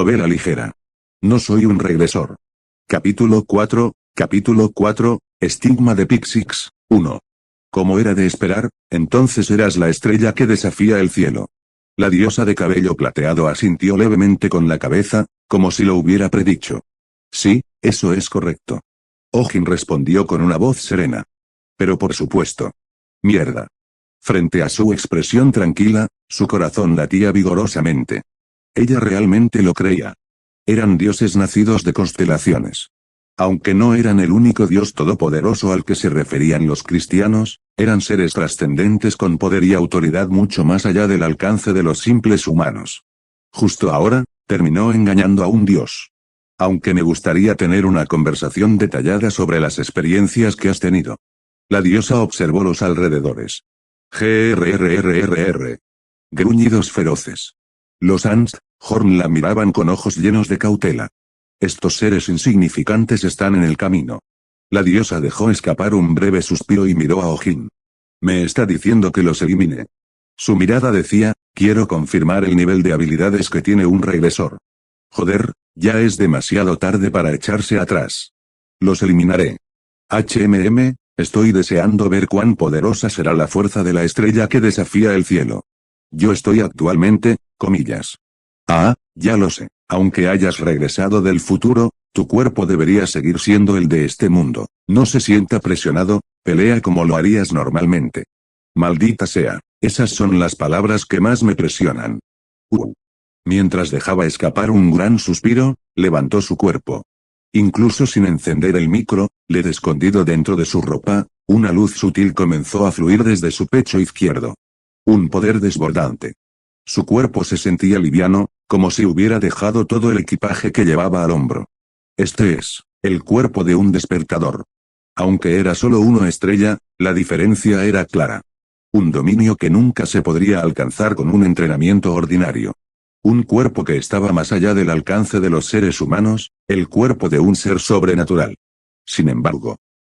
Novela ligera. No soy un regresor. Capítulo 4, Estigma de Pixix, 1. Como era de esperar, entonces eras la estrella que desafía el cielo. La diosa de cabello plateado asintió levemente con la cabeza, como si lo hubiera predicho. Sí, eso es correcto. Ojin respondió con una voz serena. Pero por supuesto. Mierda. Frente a su expresión tranquila, su corazón latía vigorosamente. Ella realmente lo creía. Eran dioses nacidos de constelaciones. Aunque no eran el único Dios todopoderoso al que se referían los cristianos, eran seres trascendentes con poder y autoridad mucho más allá del alcance de los simples humanos. Justo ahora, terminó engañando a un dios. Aunque me gustaría tener una conversación detallada sobre las experiencias que has tenido. La diosa observó los alrededores. Grrrrrr. Gruñidos feroces. Los Horn la miraban con ojos llenos de cautela. Estos seres insignificantes están en el camino. La diosa dejó escapar un breve suspiro y miró a Ojin. Me está diciendo que los elimine. Su mirada decía, quiero confirmar el nivel de habilidades que tiene un regresor. Joder, ya es demasiado tarde para echarse atrás. Los eliminaré. Estoy deseando ver cuán poderosa será la fuerza de la estrella que desafía el cielo. Yo estoy actualmente, comillas. Ah, ya lo sé, aunque hayas regresado del futuro, tu cuerpo debería seguir siendo el de este mundo. No se sienta presionado, pelea como lo harías normalmente. Maldita sea, esas son las palabras que más me presionan. Mientras dejaba escapar un gran suspiro, levantó su cuerpo. Incluso sin encender el micro, escondido dentro de su ropa, una luz sutil comenzó a fluir desde su pecho izquierdo. Un poder desbordante. Su cuerpo se sentía liviano, como si hubiera dejado todo el equipaje que llevaba al hombro. Este es el cuerpo de un despertador. Aunque era solo una estrella, la diferencia era clara. Un dominio que nunca se podría alcanzar con un entrenamiento ordinario. Un cuerpo que estaba más allá del alcance de los seres humanos, el cuerpo de un ser sobrenatural. Sin embargo,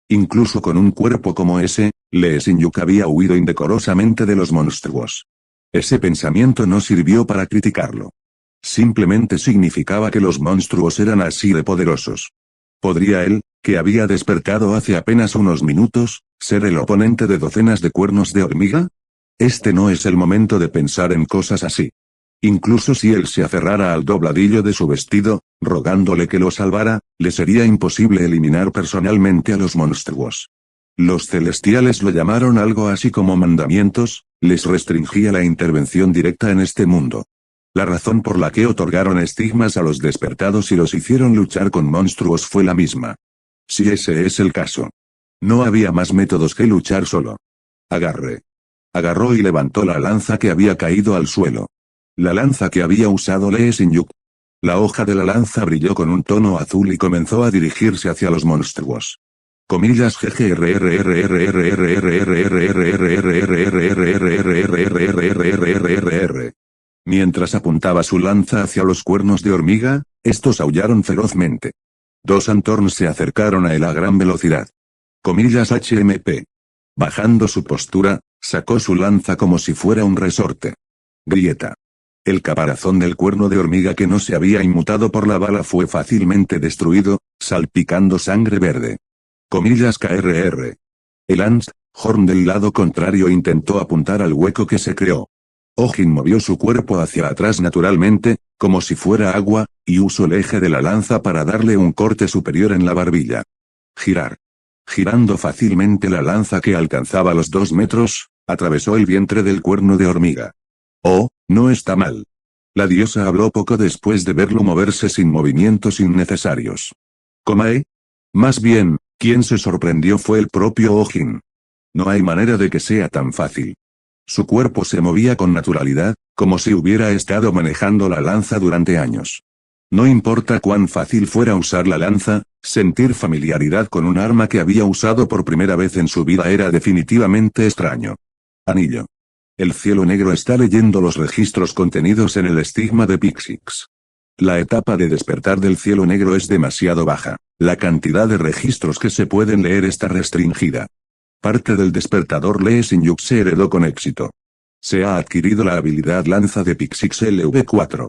incluso con un cuerpo como ese, Lee Sin-yuk había huido indecorosamente de los monstruos. Ese pensamiento no sirvió para criticarlo. Simplemente significaba que los monstruos eran así de poderosos. ¿Podría él, que había despertado hace apenas unos minutos, ser el oponente de docenas de cuernos de hormiga? Este no es el momento de pensar en cosas así. Incluso si él se aferrara al dobladillo de su vestido, rogándole que lo salvara, le sería imposible eliminar personalmente a los monstruos. Los celestiales lo llamaron algo así como mandamientos, les restringía la intervención directa en este mundo. La razón por la que otorgaron estigmas a los despertados y los hicieron luchar con monstruos fue la misma. Si ese es el caso. No había más métodos que luchar solo. Agarre. Agarró y levantó la lanza que había caído al suelo. La lanza que había usado Lee Sin-yuk. La hoja de la lanza brilló con un tono azul y comenzó a dirigirse hacia los monstruos. Comillas Mientras apuntaba su lanza hacia los cuernos de hormiga, estos aullaron ferozmente. Dos Antorns se acercaron a él a gran velocidad. Comillas HMP. Bajando su postura, sacó su lanza como si fuera un resorte. Grieta. El caparazón del cuerno de hormiga que no se había inmutado por la bala fue fácilmente destruido, salpicando sangre verde. Comillas KRR. El Horn del lado contrario intentó apuntar al hueco que se creó. Ojin movió su cuerpo hacia atrás naturalmente, como si fuera agua, y usó el eje de la lanza para darle un corte superior en la barbilla. Girar. Girando fácilmente la lanza que alcanzaba los 2 metros, atravesó el vientre del cuerno de hormiga. Oh, no está mal. La diosa habló poco después de verlo moverse sin movimientos innecesarios. ¿Comae? Más bien, quien se sorprendió fue el propio Ojin. No hay manera de que sea tan fácil. Su cuerpo se movía con naturalidad, como si hubiera estado manejando la lanza durante años. No importa cuán fácil fuera usar la lanza, sentir familiaridad con un arma que había usado por primera vez en su vida era definitivamente extraño. Anillo. El cielo negro está leyendo los registros contenidos en el estigma de Pixix. La etapa de despertar del cielo negro es demasiado baja. La cantidad de registros que se pueden leer está restringida. Parte del despertador Lee Sin-yuk se heredó con éxito. Se ha adquirido la habilidad lanza de Pixix LV4.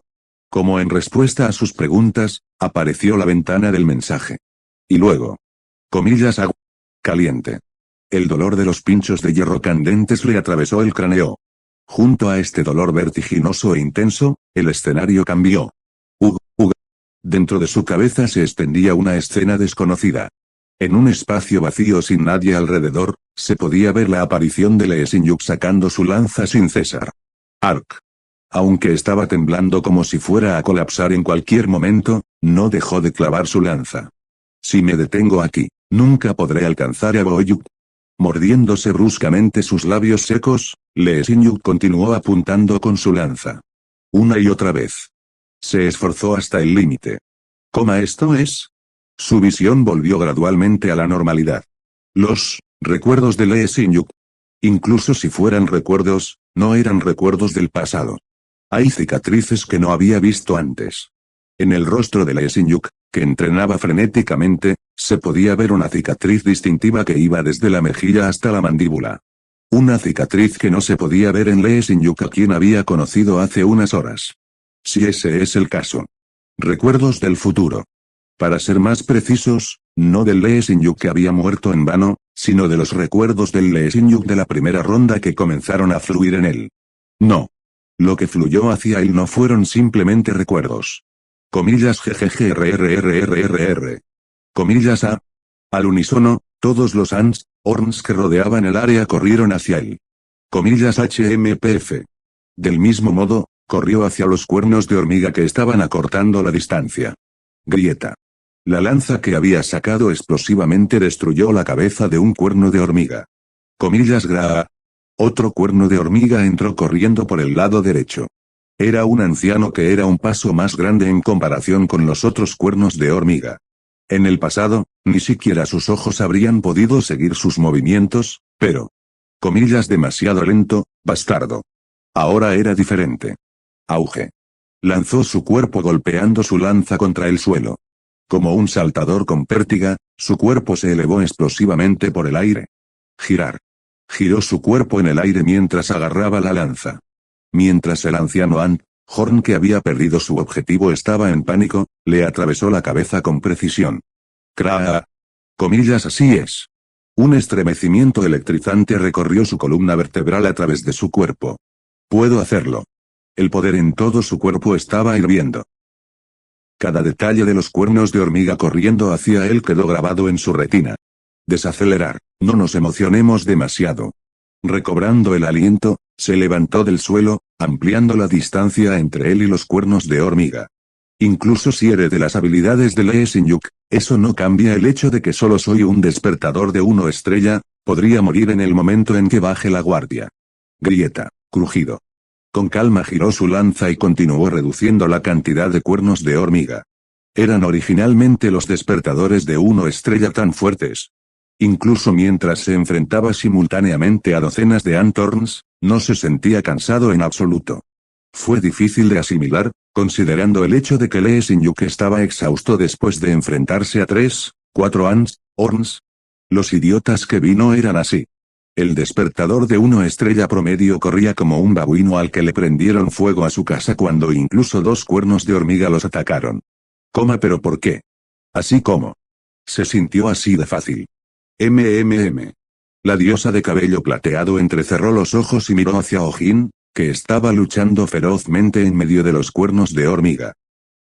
Como en respuesta a sus preguntas, apareció la ventana del mensaje. Y luego. Comillas agua caliente. El dolor de los pinchos de hierro candentes le atravesó el cráneo. Junto a este dolor vertiginoso e intenso, el escenario cambió. Dentro de su cabeza se extendía una escena desconocida. En un espacio vacío sin nadie alrededor, se podía ver la aparición de Lee Sin-yuk sacando su lanza sin cesar. Ark. Aunque estaba temblando como si fuera a colapsar en cualquier momento, no dejó de clavar su lanza. Si me detengo aquí, nunca podré alcanzar a Boyuk. Mordiéndose bruscamente sus labios secos, Lee Sin-yuk continuó apuntando con su lanza. Una y otra vez. Se esforzó hasta el límite. ¿Cómo esto es? Su visión volvió gradualmente a la normalidad. Los recuerdos de Lee Sin-yuk. Incluso si fueran recuerdos, no eran recuerdos del pasado. Hay cicatrices que no había visto antes. En el rostro de Lee Sin-yuk, que entrenaba frenéticamente, se podía ver una cicatriz distintiva que iba desde la mejilla hasta la mandíbula. Una cicatriz que no se podía ver en Lee Sin-yuk a quien había conocido hace unas horas. Si ese es el caso. Recuerdos del futuro. Para ser más precisos, no del Lee Sin-yuk que había muerto en vano, sino de los recuerdos del Lee Sin-yuk de la primera ronda que comenzaron a fluir en él. No. Lo que fluyó hacia él no fueron simplemente recuerdos. Comillas GGGRRRRRR. Comillas A. Al unísono, todos los ants, horns que rodeaban el área corrieron hacia él. Comillas HMPF. Del mismo modo, corrió hacia los cuernos de hormiga que estaban acortando la distancia. Grieta. La lanza que había sacado explosivamente destruyó la cabeza de un cuerno de hormiga. Comillas Gra. Otro cuerno de hormiga entró corriendo por el lado derecho. Era un anciano que era un paso más grande en comparación con los otros cuernos de hormiga. En el pasado, ni siquiera sus ojos habrían podido seguir sus movimientos, pero... Comillas demasiado lento, bastardo. Ahora era diferente. Auge. Lanzó su cuerpo golpeando su lanza contra el suelo. Como un saltador con pértiga, su cuerpo se elevó explosivamente por el aire. Girar. Giró su cuerpo en el aire mientras agarraba la lanza. Mientras el anciano Ant, Horn que había perdido su objetivo estaba en pánico, le atravesó la cabeza con precisión. Craa. Comillas así es. Un estremecimiento electrizante recorrió su columna vertebral a través de su cuerpo. Puedo hacerlo. El poder en todo su cuerpo estaba hirviendo. Cada detalle de los cuernos de hormiga corriendo hacia él quedó grabado en su retina. Desacelerar, no nos emocionemos demasiado. Recobrando el aliento, se levantó del suelo, ampliando la distancia entre él y los cuernos de hormiga. Incluso si herede las habilidades de Lee Sin-yuk, eso no cambia el hecho de que solo soy un despertador de 1 estrella, podría morir en el momento en que baje la guardia. Grieta, crujido. Con calma giró su lanza y continuó reduciendo la cantidad de cuernos de hormiga. Eran originalmente los despertadores de 1 estrella tan fuertes. Incluso mientras se enfrentaba simultáneamente a docenas de Antorns, no se sentía cansado en absoluto. Fue difícil de asimilar, considerando el hecho de que Lee Sin-yuk estaba exhausto después de enfrentarse a 3, 4 Ants, Horns. Los idiotas que vino eran así. El despertador de 1 estrella promedio corría como un babuino al que le prendieron fuego a su casa cuando incluso 2 cuernos de hormiga los atacaron. ¿Pero por qué? Así como. Se sintió así de fácil. La diosa de cabello plateado entrecerró los ojos y miró hacia Ojin, que estaba luchando ferozmente en medio de los cuernos de hormiga.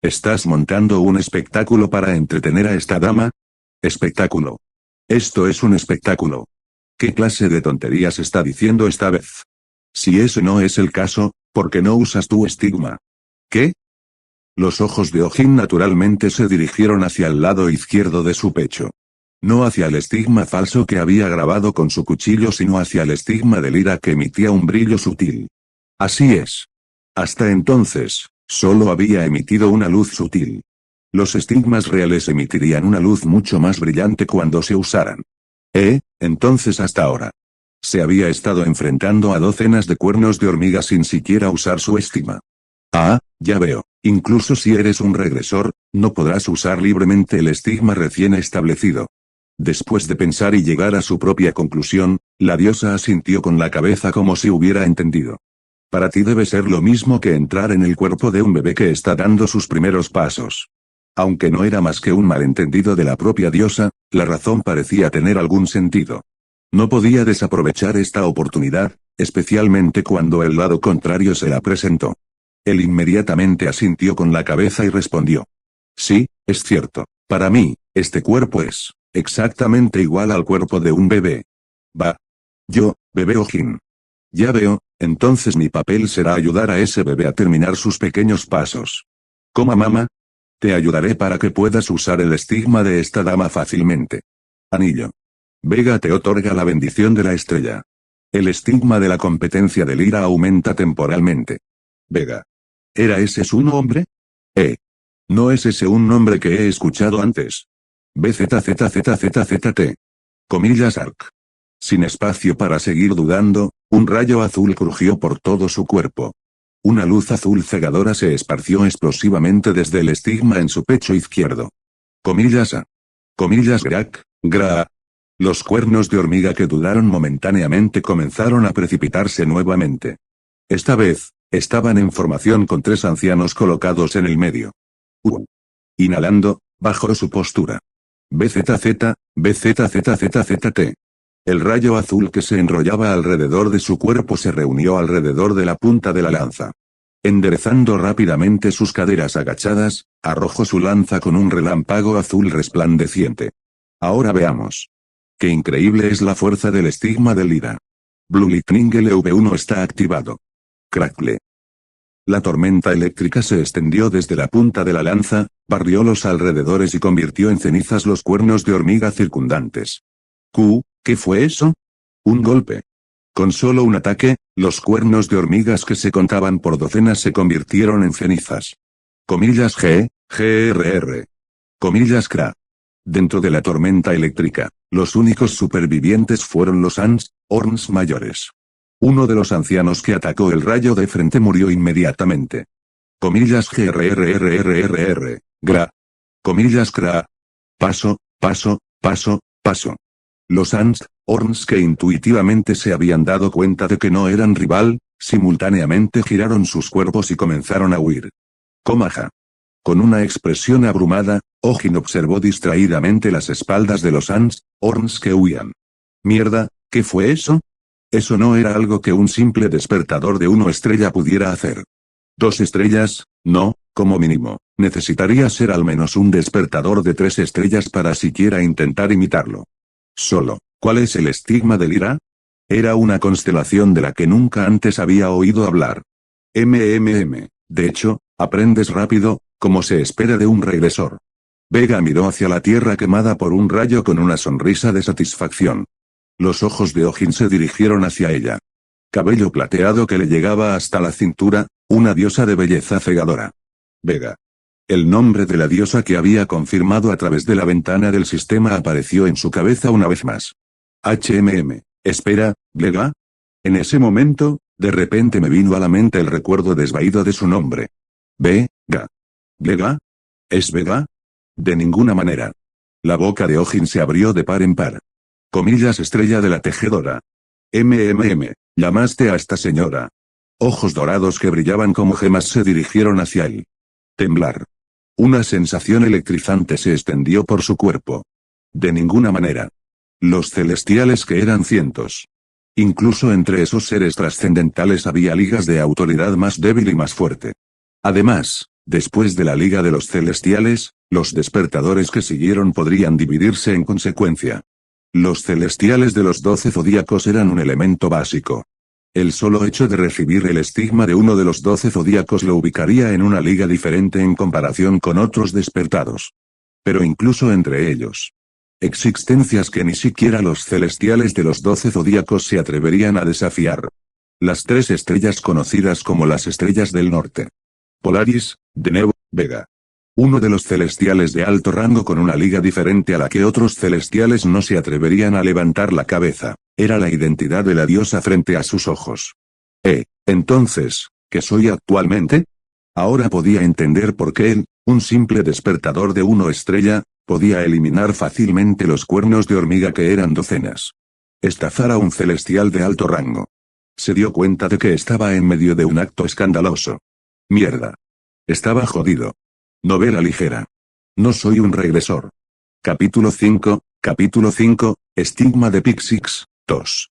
¿Estás montando un espectáculo para entretener a esta dama? Espectáculo. Esto es un espectáculo. ¿Qué clase de tonterías está diciendo esta vez? Si ese no es el caso, ¿por qué no usas tu estigma? ¿Qué? Los ojos de Ojin naturalmente se dirigieron hacia el lado izquierdo de su pecho. No hacia el estigma falso que había grabado con su cuchillo, sino hacia el estigma de lira que emitía un brillo sutil. Así es. Hasta entonces, solo había emitido una luz sutil. Los estigmas reales emitirían una luz mucho más brillante cuando se usaran. Entonces hasta ahora. Se había estado enfrentando a docenas de cuernos de hormiga sin siquiera usar su estigma. Ah, ya veo, incluso si eres un regresor, no podrás usar libremente el estigma recién establecido. Después de pensar y llegar a su propia conclusión, la diosa asintió con la cabeza como si hubiera entendido. Para ti debe ser lo mismo que entrar en el cuerpo de un bebé que está dando sus primeros pasos. Aunque no era más que un malentendido de la propia diosa, la razón parecía tener algún sentido. No podía desaprovechar esta oportunidad, especialmente cuando el lado contrario se la presentó. Él inmediatamente asintió con la cabeza y respondió. Sí, es cierto. Para mí, este cuerpo es exactamente igual al cuerpo de un bebé. Va. Yo, bebé Ojin. Ya veo, entonces mi papel será ayudar a ese bebé a terminar sus pequeños pasos. ¿Cómo, mamá? Te ayudaré para que puedas usar el estigma de esta dama fácilmente. Anillo. Vega te otorga la bendición de la estrella. El estigma de la competencia de Lira aumenta temporalmente. Vega. ¿Era ese su nombre? ¿No es ese un nombre que he escuchado antes? BZZZZZT. Comillas arc. Sin espacio para seguir dudando, un rayo azul crujió por todo su cuerpo. Una luz azul cegadora se esparció explosivamente desde el estigma en su pecho izquierdo. Comillas a. Comillas gra. Los cuernos de hormiga que dudaron momentáneamente comenzaron a precipitarse nuevamente. Esta vez, estaban en formación con 3 ancianos colocados en el medio. Inhalando, bajó su postura. BZZ, BZZZZT. El rayo azul que se enrollaba alrededor de su cuerpo se reunió alrededor de la punta de la lanza. Enderezando rápidamente sus caderas agachadas, arrojó su lanza con un relámpago azul resplandeciente. Ahora veamos. Qué increíble es la fuerza del estigma de Lira. Blue Lightning LV1 está activado. Crackle. La tormenta eléctrica se extendió desde la punta de la lanza, barrió los alrededores y convirtió en cenizas los cuernos de hormiga circundantes. ¿Qué fue eso? Un golpe. Con solo un ataque, los cuernos de hormigas que se contaban por docenas se convirtieron en cenizas. Comillas GRR. Comillas CRA. Dentro de la tormenta eléctrica, los únicos supervivientes fueron los Orns mayores. Uno de los ancianos que atacó el rayo de frente murió inmediatamente. Comillas GRRRRRR. Gra. Comillas CRA. Paso. Los Orns que intuitivamente se habían dado cuenta de que no eran rival, simultáneamente giraron sus cuerpos y comenzaron a huir. Comaja. Con una expresión abrumada, Ojin observó distraídamente las espaldas de los Orns que huían. Mierda, ¿qué fue eso? Eso no era algo que un simple despertador de 1 estrella pudiera hacer. 2 estrellas, no, como mínimo, necesitaría ser al menos un despertador de 3 estrellas para siquiera intentar imitarlo. Solo, ¿cuál es el estigma de Lira? Era una constelación de la que nunca antes había oído hablar. De hecho, aprendes rápido, como se espera de un regresor. Vega miró hacia la tierra quemada por un rayo con una sonrisa de satisfacción. Los ojos de Ojin se dirigieron hacia ella. Cabello plateado que le llegaba hasta la cintura, una diosa de belleza cegadora. Vega. El nombre de la diosa que había confirmado a través de la ventana del sistema apareció en su cabeza una vez más. Espera, Vega. En ese momento, de repente me vino a la mente el recuerdo desvaído de su nombre. Vega. ¿Vega? ¿Es Vega? De ninguna manera. La boca de Ojin se abrió de par en par. Comillas estrella de la tejedora. Llamaste a esta señora. Ojos dorados que brillaban como gemas se dirigieron hacia él. Temblar. Una sensación electrizante se extendió por su cuerpo. De ninguna manera. Los celestiales que eran cientos. Incluso entre esos seres trascendentales había ligas de autoridad más débil y más fuerte. Además, después de la Liga de los Celestiales, los despertadores que siguieron podrían dividirse en consecuencia. Los celestiales de los 12 zodíacos eran un elemento básico. El solo hecho de recibir el estigma de uno de los 12 zodíacos lo ubicaría en una liga diferente en comparación con otros despertados. Pero incluso entre ellos. Existencias que ni siquiera los celestiales de los 12 zodíacos se atreverían a desafiar. Las 3 estrellas conocidas como las estrellas del norte. Polaris, Deneb, Vega. Uno de los celestiales de alto rango con una liga diferente a la que otros celestiales no se atreverían a levantar la cabeza, era la identidad de la diosa frente a sus ojos. Entonces, ¿qué soy actualmente? Ahora podía entender por qué él, un simple despertador de 1 estrella, podía eliminar fácilmente los cuernos de hormiga que eran docenas. Estafar a un celestial de alto rango. Se dio cuenta de que estaba en medio de un acto escandaloso. Mierda. Estaba jodido. Novela ligera. No soy un regresor. Capítulo 5, Estigma de Pixix, 2.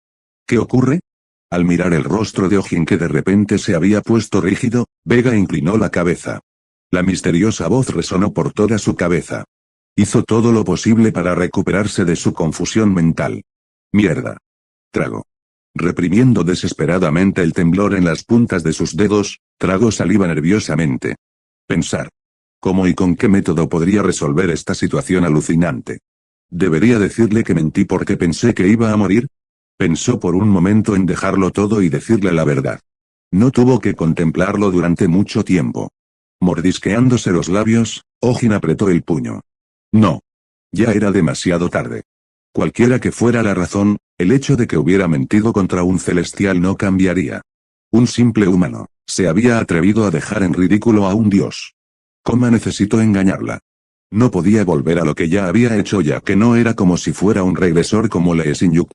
¿Qué ocurre? Al mirar el rostro de Ojin que de repente se había puesto rígido, Vega inclinó la cabeza. La misteriosa voz resonó por toda su cabeza. Hizo todo lo posible para recuperarse de su confusión mental. Mierda. Trago. Reprimiendo desesperadamente el temblor en las puntas de sus dedos, tragó saliva nerviosamente. Pensar. ¿Cómo y con qué método podría resolver esta situación alucinante? ¿Debería decirle que mentí porque pensé que iba a morir? Pensó por un momento en dejarlo todo y decirle la verdad. No tuvo que contemplarlo durante mucho tiempo. Mordisqueándose los labios, Ojin apretó el puño. No. Ya era demasiado tarde. Cualquiera que fuera la razón, el hecho de que hubiera mentido contra un celestial no cambiaría. Un simple humano, se había atrevido a dejar en ridículo a un dios. ¿Cómo necesitó engañarla? No podía volver a lo que ya había hecho ya que no era como si fuera un regresor como Lee Sin-yuk.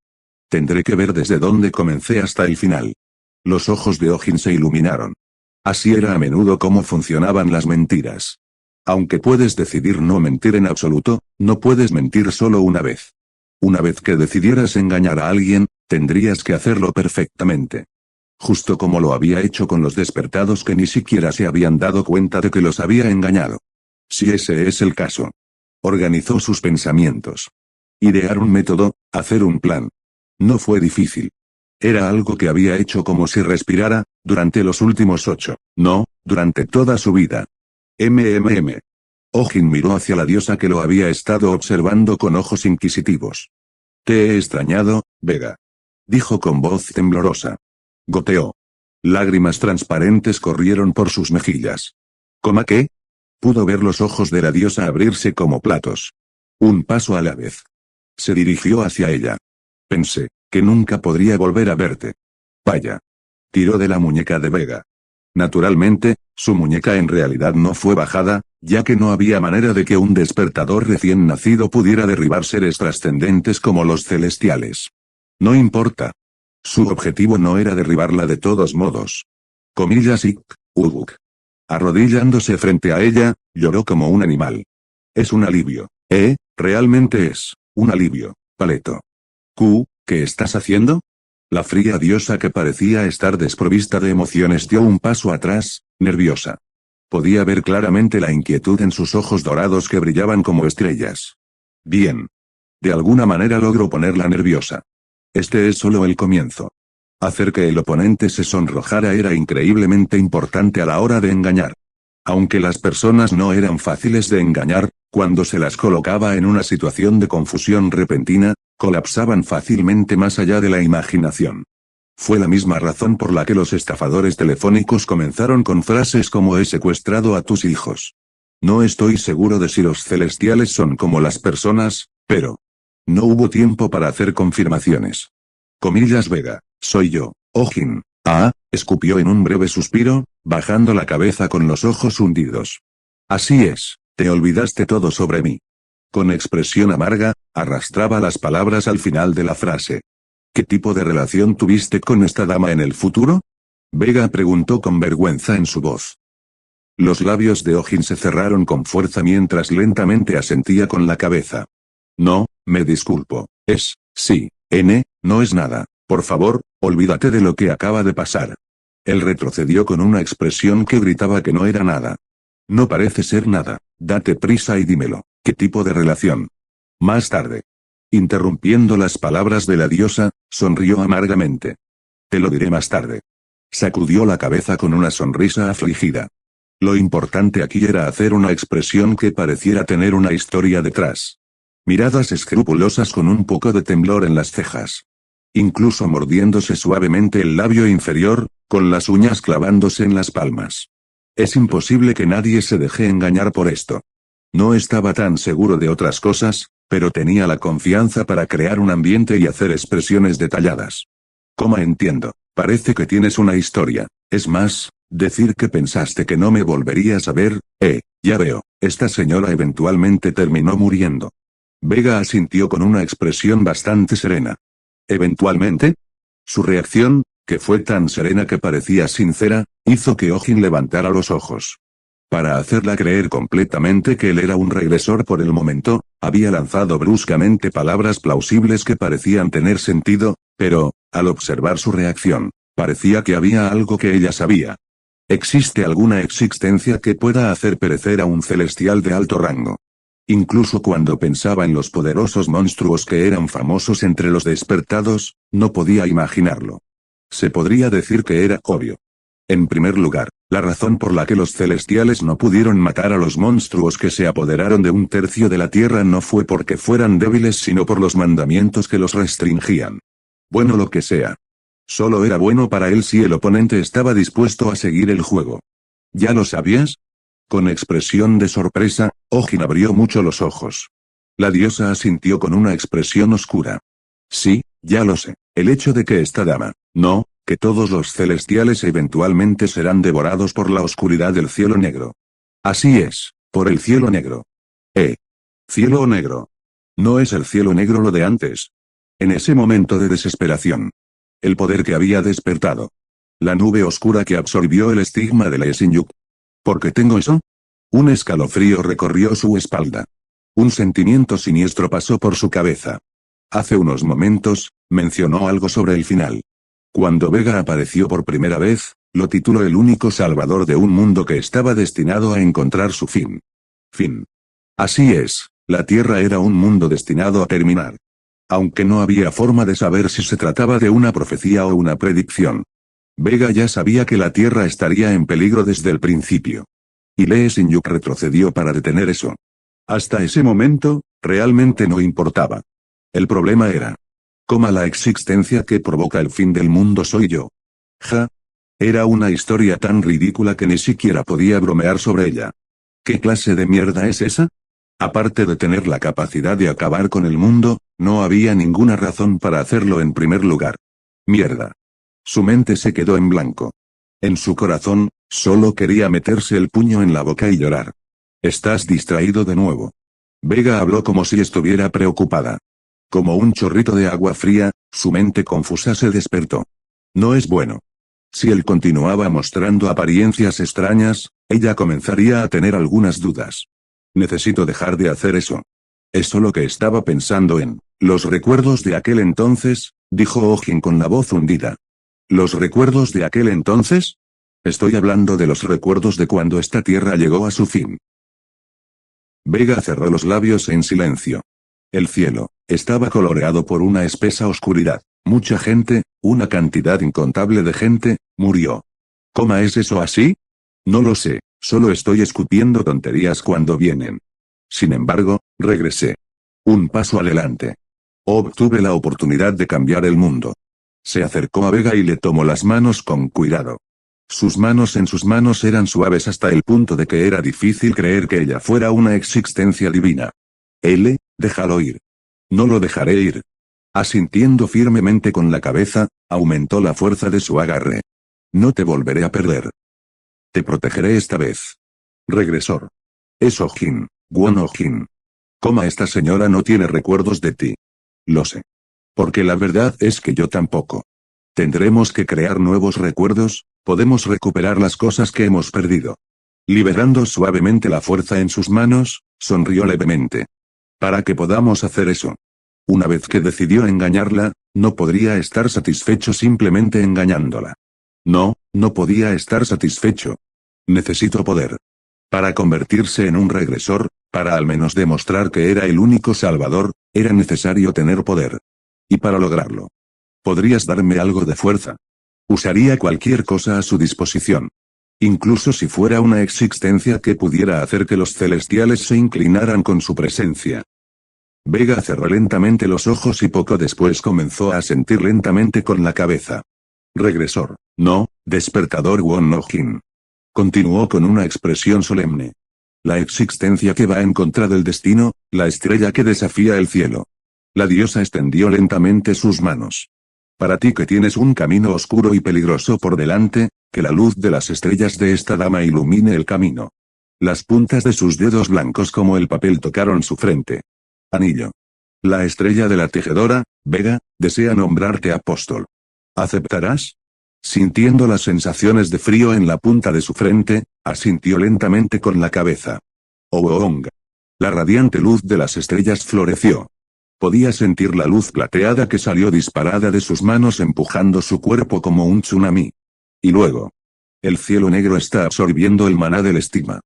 Tendré que ver desde dónde comencé hasta el final. Los ojos de Ojin se iluminaron. Así era a menudo cómo funcionaban las mentiras. Aunque puedes decidir no mentir en absoluto, no puedes mentir solo una vez. Una vez que decidieras engañar a alguien, tendrías que hacerlo perfectamente. Justo como lo había hecho con los despertados que ni siquiera se habían dado cuenta de que los había engañado. Si ese es el caso. Organizó sus pensamientos. Idear un método, hacer un plan. No fue difícil. Era algo que había hecho como si respirara, durante los últimos 8, no, durante toda su vida. Ojin miró hacia la diosa que lo había estado observando con ojos inquisitivos. Te he extrañado, Vega. Dijo con voz temblorosa. Goteó. Lágrimas transparentes corrieron por sus mejillas. ¿Cómo qué? Pudo ver los ojos de la diosa abrirse como platos. Un paso a la vez. Se dirigió hacia ella. Pensé que nunca podría volver a verte. Vaya. Tiró de la muñeca de Vega. Naturalmente, su muñeca en realidad no fue bajada, ya que no había manera de que un despertador recién nacido pudiera derribar seres trascendentes como los celestiales. No importa. Su objetivo no era derribarla de todos modos. Comillas y Uguk. Arrodillándose frente a ella, lloró como un animal. Es un alivio, realmente es un alivio, Paleto. ¿Qué estás haciendo? La fría diosa que parecía estar desprovista de emociones dio un paso atrás, nerviosa. Podía ver claramente la inquietud en sus ojos dorados que brillaban como estrellas. Bien. De alguna manera logró ponerla nerviosa. Este es solo el comienzo. Hacer que el oponente se sonrojara era increíblemente importante a la hora de engañar. Aunque las personas no eran fáciles de engañar, cuando se las colocaba en una situación de confusión repentina, colapsaban fácilmente más allá de la imaginación. Fue la misma razón por la que los estafadores telefónicos comenzaron con frases como he secuestrado a tus hijos. No estoy seguro de si los celestiales son como las personas, pero... No hubo tiempo para hacer confirmaciones. Comillas Vega, soy yo, Ojin. Escupió en un breve suspiro, bajando la cabeza con los ojos hundidos. Así es, te olvidaste todo sobre mí. Con expresión amarga, arrastraba las palabras al final de la frase. ¿Qué tipo de relación tuviste con esta dama en el futuro? Vega preguntó con vergüenza en su voz. Los labios de Ojin se cerraron con fuerza mientras lentamente asentía con la cabeza. No, me disculpo, sí, no es nada, por favor, olvídate de lo que acaba de pasar. Él retrocedió con una expresión que gritaba que no era nada. No parece ser nada, date prisa y dímelo, ¿qué tipo de relación? Más tarde. Interrumpiendo las palabras de la diosa, sonrió amargamente. Te lo diré más tarde. Sacudió la cabeza con una sonrisa afligida. Lo importante aquí era hacer una expresión que pareciera tener una historia detrás. Miradas escrupulosas con un poco de temblor en las cejas. Incluso mordiéndose suavemente el labio inferior, con las uñas clavándose en las palmas. Es imposible que nadie se deje engañar por esto. No estaba tan seguro de otras cosas, pero tenía la confianza para crear un ambiente y hacer expresiones detalladas. Como entiendo, parece que tienes una historia, es más, decir que pensaste que no me volverías a ver, ya veo, esta señora eventualmente terminó muriendo. Vega asintió con una expresión bastante serena. ¿Eventualmente? Su reacción, que fue tan serena que parecía sincera, hizo que Ojin levantara los ojos. Para hacerla creer completamente que él era un regresor por el momento, había lanzado bruscamente palabras plausibles que parecían tener sentido, pero, al observar su reacción, parecía que había algo que ella sabía. ¿Existe alguna existencia que pueda hacer perecer a un celestial de alto rango? Incluso cuando pensaba en los poderosos monstruos que eran famosos entre los despertados, no podía imaginarlo. Se podría decir que era obvio. En primer lugar, la razón por la que los celestiales no pudieron matar a los monstruos que se apoderaron de un tercio de la tierra no fue porque fueran débiles sino por los mandamientos que los restringían. Bueno, lo que sea. Solo era bueno para él si el oponente estaba dispuesto a seguir el juego. ¿Ya lo sabías? Con expresión de sorpresa, Ojin abrió mucho los ojos. La diosa asintió con una expresión oscura. Sí, ya lo sé. El hecho de que esta dama, no, que todos los celestiales eventualmente serán devorados por la oscuridad del cielo negro. Así es, por el cielo negro. Cielo negro. No es el cielo negro lo de antes. En ese momento de desesperación. El poder que había despertado. La nube oscura que absorbió el estigma de la Shinjuk. ¿Por qué tengo eso? Un escalofrío recorrió su espalda. Un sentimiento siniestro pasó por su cabeza. Hace unos momentos, mencionó algo sobre el final. Cuando Vega apareció por primera vez, lo tituló el único salvador de un mundo que estaba destinado a encontrar su fin. Fin. Así es, la Tierra era un mundo destinado a terminar. Aunque no había forma de saber si se trataba de una profecía o una predicción. Vega ya sabía que la Tierra estaría en peligro desde el principio. Y Lee Sin-yuk retrocedió para detener eso. Hasta ese momento, realmente no importaba. El problema era. La existencia que provoca el fin del mundo soy yo. Ja. Era una historia tan ridícula que ni siquiera podía bromear sobre ella. ¿Qué clase de mierda es esa? Aparte de tener la capacidad de acabar con el mundo, no había ninguna razón para hacerlo en primer lugar. Mierda. Su mente se quedó en blanco. En su corazón, solo quería meterse el puño en la boca y llorar. Estás distraído de nuevo. Vega habló como si estuviera preocupada. Como un chorrito de agua fría, su mente confusa se despertó. No es bueno. Si él continuaba mostrando apariencias extrañas, ella comenzaría a tener algunas dudas. Necesito dejar de hacer eso. Es solo que estaba pensando en los recuerdos de aquel entonces, dijo Ojin con la voz hundida. ¿Los recuerdos de aquel entonces? Estoy hablando de los recuerdos de cuando esta tierra llegó a su fin. Vega cerró los labios en silencio. El cielo estaba coloreado por una espesa oscuridad. Mucha gente, una cantidad incontable de gente, murió. ¿Cómo es eso así? No lo sé, solo estoy escupiendo tonterías cuando vienen. Sin embargo, regresé. Un paso adelante. Obtuve la oportunidad de cambiar el mundo. Se acercó a Vega y le tomó las manos con cuidado. Sus manos en sus manos eran suaves hasta el punto de que era difícil creer que ella fuera una existencia divina. Déjalo ir. No lo dejaré ir. Asintiendo firmemente con la cabeza, aumentó la fuerza de su agarre. No te volveré a perder. Te protegeré esta vez. Regresor. Es Ojin, Won Ojin. Esta señora no tiene recuerdos de ti. Lo sé. Porque la verdad es que yo tampoco. Tendremos que crear nuevos recuerdos, podemos recuperar las cosas que hemos perdido. Liberando suavemente la fuerza en sus manos, sonrió levemente. Para que podamos hacer eso. Una vez que decidió engañarla, no podría estar satisfecho simplemente engañándola. No, no podía estar satisfecho. Necesito poder. Para convertirse en un regresor, para al menos demostrar que era el único salvador, era necesario tener poder. Y para lograrlo. ¿Podrías darme algo de fuerza? Usaría cualquier cosa a su disposición. Incluso si fuera una existencia que pudiera hacer que los celestiales se inclinaran con su presencia. Vega cerró lentamente los ojos y poco después comenzó a sentir lentamente con la cabeza. Regresor, no, despertador Won Ojin. Continuó con una expresión solemne. La existencia que va en contra del destino, la estrella que desafía el cielo. La diosa extendió lentamente sus manos. Para ti que tienes un camino oscuro y peligroso por delante, que la luz de las estrellas de esta dama ilumine el camino. Las puntas de sus dedos blancos como el papel tocaron su frente. Anillo. La estrella de la tejedora, Vega, desea nombrarte apóstol. ¿Aceptarás? Sintiendo las sensaciones de frío en la punta de su frente, asintió lentamente con la cabeza. Oong. La radiante luz de las estrellas floreció. Podía sentir la luz plateada que salió disparada de sus manos empujando su cuerpo como un tsunami. Y luego. El cielo negro está absorbiendo el maná del estigma.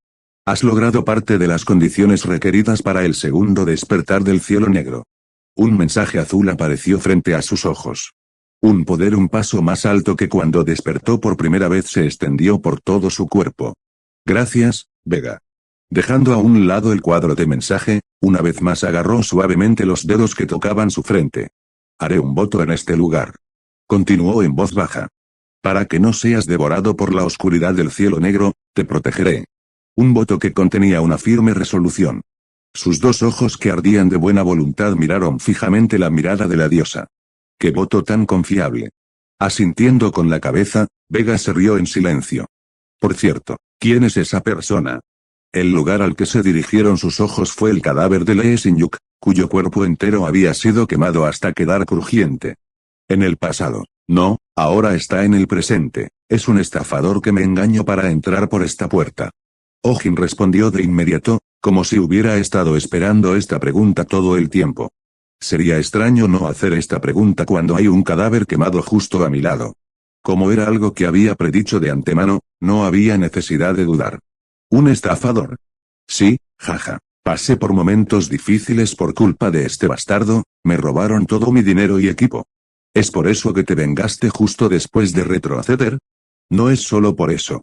Has logrado parte de las condiciones requeridas para el segundo despertar del cielo negro. Un mensaje azul apareció frente a sus ojos. Un poder un paso más alto que cuando despertó por primera vez se extendió por todo su cuerpo. Gracias, Vega. Dejando a un lado el cuadro de mensaje, una vez más agarró suavemente los dedos que tocaban su frente. Haré un voto en este lugar. Continuó en voz baja. Para que no seas devorado por la oscuridad del cielo negro, te protegeré. Un voto que contenía una firme resolución. Sus dos ojos que ardían de buena voluntad miraron fijamente la mirada de la diosa. ¡Qué voto tan confiable! Asintiendo con la cabeza, Vega se rió en silencio. Por cierto, ¿quién es esa persona? El lugar al que se dirigieron sus ojos fue el cadáver de Lee Sin-yuk, cuyo cuerpo entero había sido quemado hasta quedar crujiente. En el pasado. No, ahora está en el presente. Es un estafador que me engañó para entrar por esta puerta. Oh-jin respondió de inmediato, como si hubiera estado esperando esta pregunta todo el tiempo. Sería extraño no hacer esta pregunta cuando hay un cadáver quemado justo a mi lado. Como era algo que había predicho de antemano, no había necesidad de dudar. ¿Un estafador? Sí, jaja. Pasé por momentos difíciles por culpa de este bastardo, me robaron todo mi dinero y equipo. ¿Es por eso que te vengaste justo después de retroceder? No es solo por eso.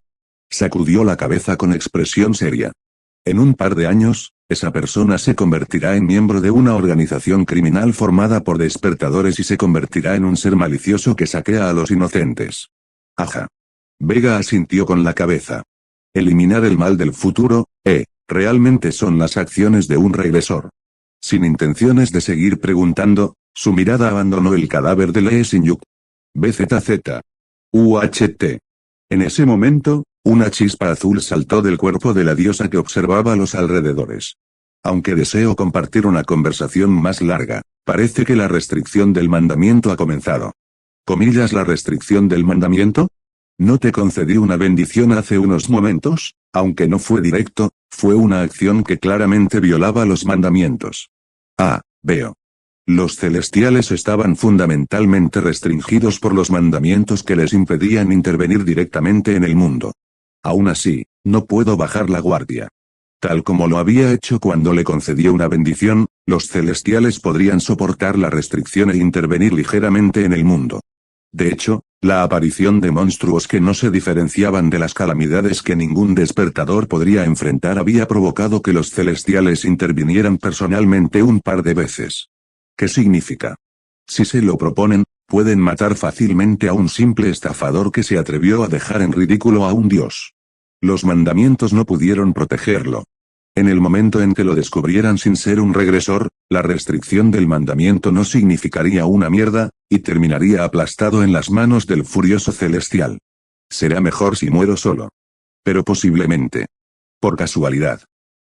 Sacudió la cabeza con expresión seria. En un par de años, esa persona se convertirá en miembro de una organización criminal formada por despertadores y se convertirá en un ser malicioso que saquea a los inocentes. Ajá. Vega asintió con la cabeza. Eliminar el mal del futuro, realmente son las acciones de un regresor. Sin intenciones de seguir preguntando, su mirada abandonó el cadáver de Lee Sin-yuk. BZZ. UHT. En ese momento, una chispa azul saltó del cuerpo de la diosa que observaba a los alrededores. Aunque deseo compartir una conversación más larga, parece que la restricción del mandamiento ha comenzado. ¿Comillas la restricción del mandamiento? ¿No te concedí una bendición hace unos momentos? Aunque no fue directo, fue una acción que claramente violaba los mandamientos. Ah, veo. Los celestiales estaban fundamentalmente restringidos por los mandamientos que les impedían intervenir directamente en el mundo. Aún así, no puedo bajar la guardia. Tal como lo había hecho cuando le concedió una bendición, los celestiales podrían soportar la restricción e intervenir ligeramente en el mundo. De hecho, la aparición de monstruos que no se diferenciaban de las calamidades que ningún despertador podría enfrentar había provocado que los celestiales intervinieran personalmente un par de veces. ¿Qué significa? Si se lo proponen, pueden matar fácilmente a un simple estafador que se atrevió a dejar en ridículo a un dios. Los mandamientos no pudieron protegerlo. En el momento en que lo descubrieran sin ser un regresor, la restricción del mandamiento no significaría una mierda, y terminaría aplastado en las manos del furioso celestial. Será mejor si muero solo. Pero posiblemente. Por casualidad.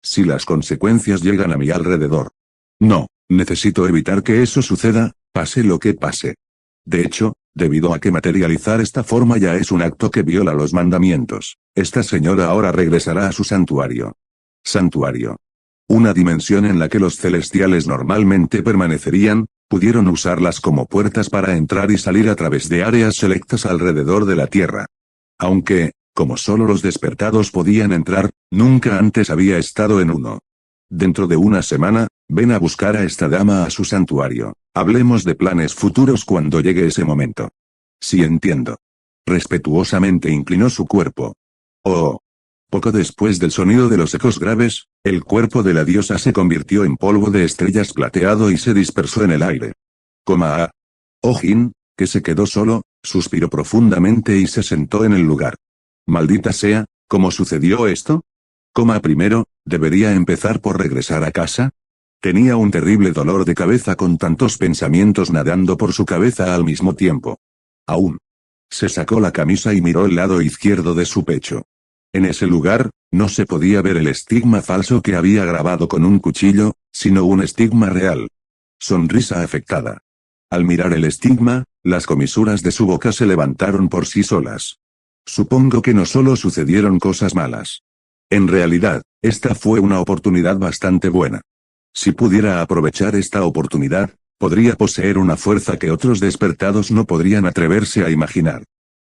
Si las consecuencias llegan a mi alrededor. No, necesito evitar que eso suceda, pase lo que pase. De hecho, debido a que materializar esta forma ya es un acto que viola los mandamientos, esta señora ahora regresará a su santuario. Santuario. Una dimensión en la que los celestiales normalmente permanecerían, pudieron usarlas como puertas para entrar y salir a través de áreas selectas alrededor de la Tierra. Aunque, como solo los despertados podían entrar, nunca antes había estado en uno. Dentro de una semana, ven a buscar a esta dama a su santuario. Hablemos de planes futuros cuando llegue ese momento. Sí, entiendo. Respetuosamente inclinó su cuerpo. Oh. Poco después del sonido de los ecos graves, el cuerpo de la diosa se convirtió en polvo de estrellas plateado y se dispersó en el aire. A. Oh-jin, que se quedó solo, suspiró profundamente y se sentó en el lugar. Maldita sea, ¿cómo sucedió esto? Primero, ¿debería empezar por regresar a casa? Tenía un terrible dolor de cabeza con tantos pensamientos nadando por su cabeza al mismo tiempo. Aún. Se sacó la camisa y miró el lado izquierdo de su pecho. En ese lugar, no se podía ver el estigma falso que había grabado con un cuchillo, sino un estigma real. Sonrisa afectada. Al mirar el estigma, Las comisuras de su boca se levantaron por sí solas. Supongo que no solo sucedieron cosas malas. En realidad, esta fue una oportunidad bastante buena. Si pudiera aprovechar esta oportunidad, podría poseer una fuerza que otros despertados no podrían atreverse a imaginar.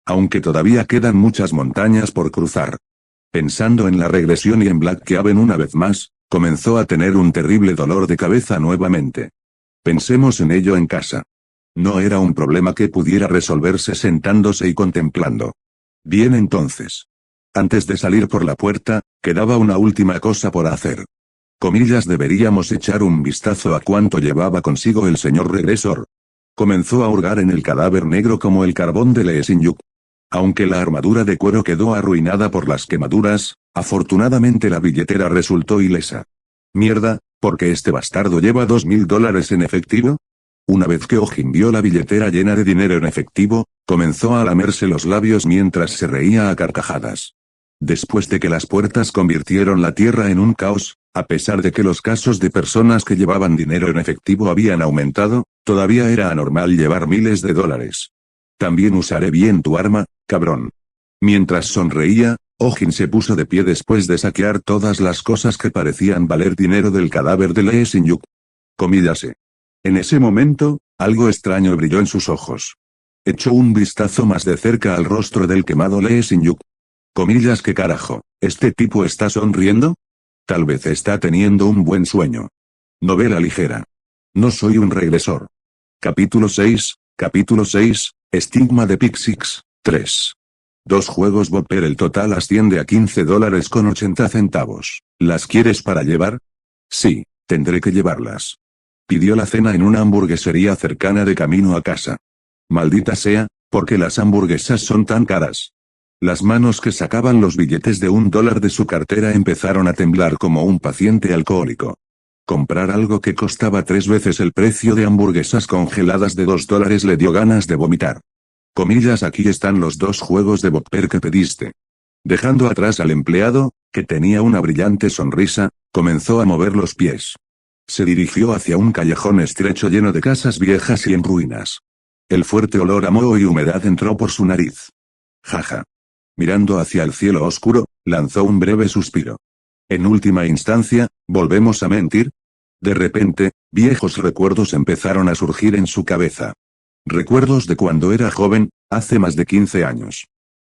Aunque todavía quedan muchas montañas por cruzar. Pensando en la regresión y en Blackhaven una vez más, comenzó a tener un terrible dolor de cabeza nuevamente. Pensemos en ello en casa. No era un problema que pudiera resolverse sentándose y contemplando. Bien entonces. Antes de salir por la puerta, quedaba una última cosa por hacer. Comillas, deberíamos echar un vistazo a cuánto llevaba consigo el señor regresor. Comenzó a hurgar en el cadáver negro como el carbón de Lee Sin-yuk. Aunque la armadura de cuero quedó arruinada por las quemaduras, afortunadamente la billetera resultó ilesa. Mierda, ¿por qué este bastardo lleva $2000 en efectivo? Una vez que Ojin vio la billetera llena de dinero en efectivo, comenzó a lamerse los labios mientras se reía a carcajadas. Después de que las puertas convirtieron la tierra en un caos, a pesar de que los casos de personas que llevaban dinero en efectivo habían aumentado, todavía era anormal llevar miles de dólares. También usaré bien tu arma, cabrón. Mientras sonreía, Ojin se puso de pie después de saquear todas las cosas que parecían valer dinero del cadáver de Lee Sin-yuk. Comíllase. En ese momento, algo extraño brilló en sus ojos. Echó un vistazo más de cerca al rostro del quemado Lee Sin-yuk. Comillas, ¿qué carajo? ¿Este tipo está sonriendo? Tal vez está teniendo un buen sueño. Novela ligera. No soy un regresor. Capítulo 6, Estigma de Pixix, 3. 2 juegos Bopper. El total asciende a $15.80. ¿Las quieres para llevar? Sí, tendré que llevarlas. Pidió la cena en una hamburguesería cercana de camino a casa. Maldita sea, ¿por qué las hamburguesas son tan caras? Las manos que sacaban los billetes de $1 de su cartera empezaron a temblar como un paciente alcohólico. Comprar algo que costaba 3 veces el precio de hamburguesas congeladas de $2 le dio ganas de vomitar. Comillas, aquí están los 2 juegos de Bopper que pediste. Dejando atrás al empleado, que tenía una brillante sonrisa, comenzó a mover los pies. Se dirigió hacia un callejón estrecho lleno de casas viejas y en ruinas. El fuerte olor a moho y humedad entró por su nariz. Jaja. Mirando hacia el cielo oscuro, lanzó un breve suspiro. En última instancia, ¿volvemos a mentir? De repente, viejos recuerdos empezaron a surgir en su cabeza. Recuerdos de cuando era joven, hace más de 15 años.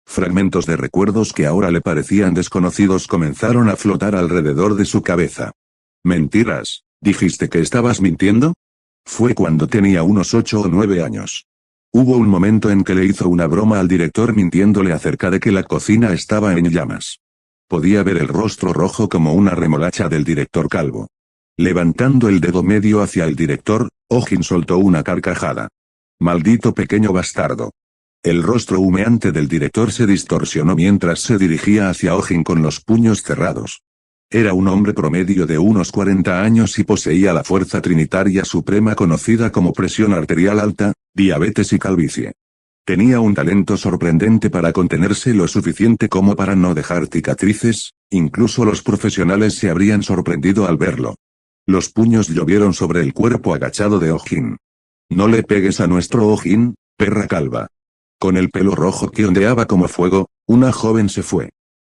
Fragmentos de recuerdos que ahora le parecían desconocidos comenzaron a flotar alrededor de su cabeza. Mentiras, ¿dijiste que estabas mintiendo? Fue cuando tenía unos 8 o 9 años. Hubo un momento en que le hizo una broma al director mintiéndole acerca de que la cocina estaba en llamas. Podía ver el rostro rojo como una remolacha del director calvo. Levantando el dedo medio hacia el director, Ojin soltó una carcajada. Maldito pequeño bastardo. El rostro humeante del director se distorsionó mientras se dirigía hacia Ojin con los puños cerrados. Era un hombre promedio de unos 40 años y poseía la fuerza trinitaria suprema conocida como presión arterial alta, diabetes y calvicie. Tenía un talento sorprendente para contenerse lo suficiente como para no dejar cicatrices, incluso los profesionales se habrían sorprendido al verlo. Los puños llovieron sobre el cuerpo agachado de Ojin. No le pegues a nuestro Ojin, perra calva. Con el pelo rojo que ondeaba como fuego, una joven se fue.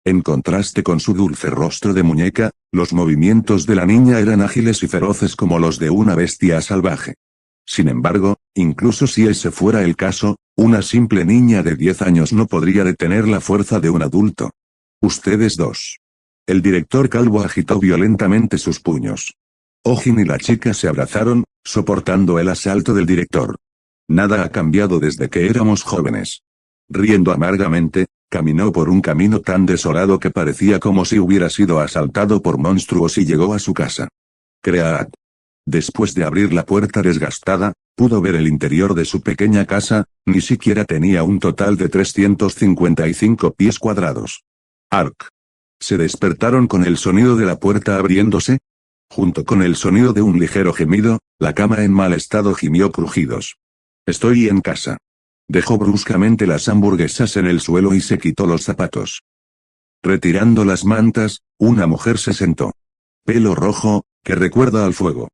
En contraste con su dulce rostro de muñeca, los movimientos de la niña eran ágiles y feroces como los de una bestia salvaje. Sin embargo, incluso si ese fuera el caso, una simple niña de 10 años no podría detener la fuerza de un adulto. Ustedes dos. El director calvo agitó violentamente sus puños. Ojin y la chica se abrazaron, soportando el asalto del director. Nada ha cambiado desde que éramos jóvenes. Riendo amargamente, caminó por un camino tan desolado que parecía como si hubiera sido asaltado por monstruos y llegó a su casa. Cread. Después de abrir la puerta desgastada, pudo ver el interior de su pequeña casa, ni siquiera tenía un total de 355 pies cuadrados. Ark. Se despertaron con el sonido de la puerta abriéndose. Junto con el sonido de un ligero gemido, la cama en mal estado gimió crujidos. Estoy en casa. Dejó bruscamente las hamburguesas en el suelo y se quitó los zapatos. Retirando las mantas, una mujer se sentó. Pelo rojo, que recuerda al fuego.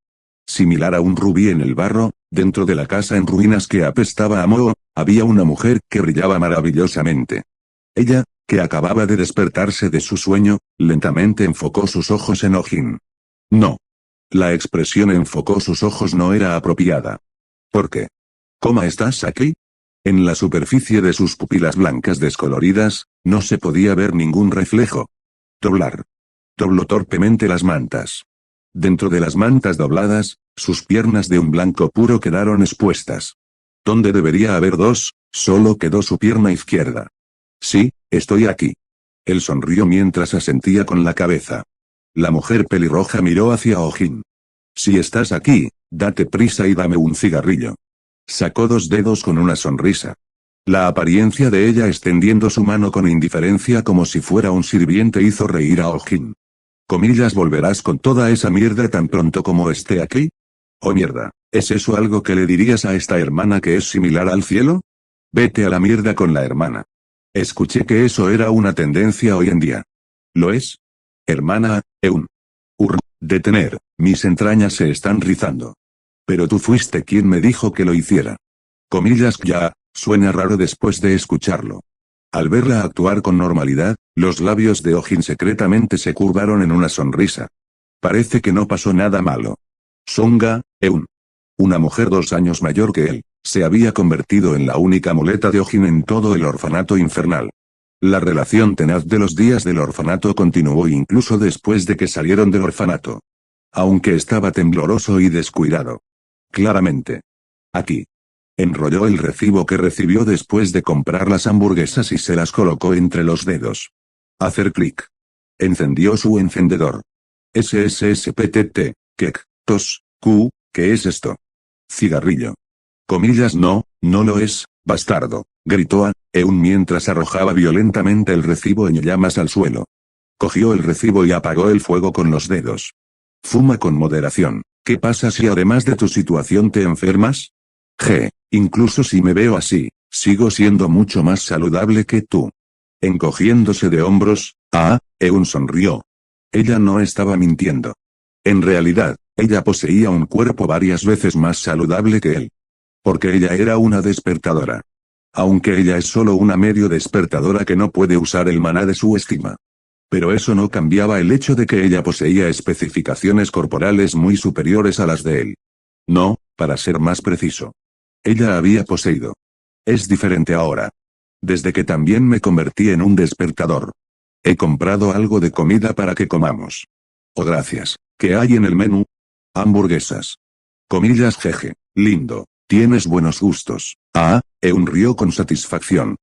Similar a un rubí en el barro, Dentro de la casa en ruinas que apestaba a moho, había una mujer que brillaba maravillosamente. Ella, que acababa de despertarse de su sueño, lentamente enfocó sus ojos en Oh-jin. No. La expresión enfocó sus ojos no era apropiada. ¿Por qué? ¿Cómo estás aquí? En la superficie de sus pupilas blancas descoloridas, no se podía ver ningún reflejo. Doblar. Dobló torpemente las mantas. Dentro de las mantas dobladas, sus piernas de un blanco puro quedaron expuestas. Donde debería haber dos, solo quedó su pierna izquierda. Sí, estoy aquí. Él sonrió mientras asentía con la cabeza. La mujer pelirroja miró hacia Oh-jin. Si estás aquí, date prisa y dame un cigarrillo. Sacó 2 dedos con una sonrisa. La apariencia de ella extendiendo su mano con indiferencia como si fuera un sirviente hizo reír a Oh-jin. Comillas, ¿volverás con toda esa mierda tan pronto como esté aquí? Oh mierda, ¿es eso algo que le dirías a esta hermana que es similar al cielo? Vete a la mierda con la hermana. Escuché que eso era una tendencia hoy en día. ¿Lo es? Hermana, Eun. Detener, mis entrañas se están rizando. Pero tú fuiste quien me dijo que lo hiciera. Comillas, ya, suena raro después de escucharlo. Al verla actuar con normalidad, los labios de Oh-jin secretamente se curvaron en una sonrisa. Parece que no pasó nada malo. Songa, Eun. Una mujer 2 años mayor que él, se había convertido en la única muleta de Oh-jin en todo el orfanato infernal. La relación tenaz de los días del orfanato continuó incluso después de que salieron del orfanato. Aunque estaba tembloroso y descuidado. Claramente. Aquí. Enrolló el recibo que recibió después de comprar las hamburguesas y se las colocó entre los dedos. Hacer clic. Encendió su encendedor. SSSPTT, Kek, tos, Q, ¿qué es esto? Cigarrillo. Comillas, no, no lo es, bastardo, gritó a Eun mientras arrojaba violentamente el recibo en llamas al suelo. Cogió el recibo y apagó el fuego con los dedos. Fuma con moderación. ¿Qué pasa si además de tu situación te enfermas? Incluso si me veo así, sigo siendo mucho más saludable que tú. Encogiéndose de hombros, Eun sonrió. Ella no estaba mintiendo. En realidad, ella poseía un cuerpo varias veces más saludable que él. Porque ella era una despertadora. Aunque ella es solo una medio despertadora que no puede usar el maná de su estima. Pero eso no cambiaba el hecho de que ella poseía especificaciones corporales muy superiores a las de él. No, para ser más preciso. Ella había poseído. Es diferente ahora. Desde que también me convertí en un despertador. He comprado algo de comida para que comamos. Oh, gracias. ¿Qué hay en el menú? Hamburguesas. Comillas, jeje. Lindo. Tienes buenos gustos. Eun rió con satisfacción.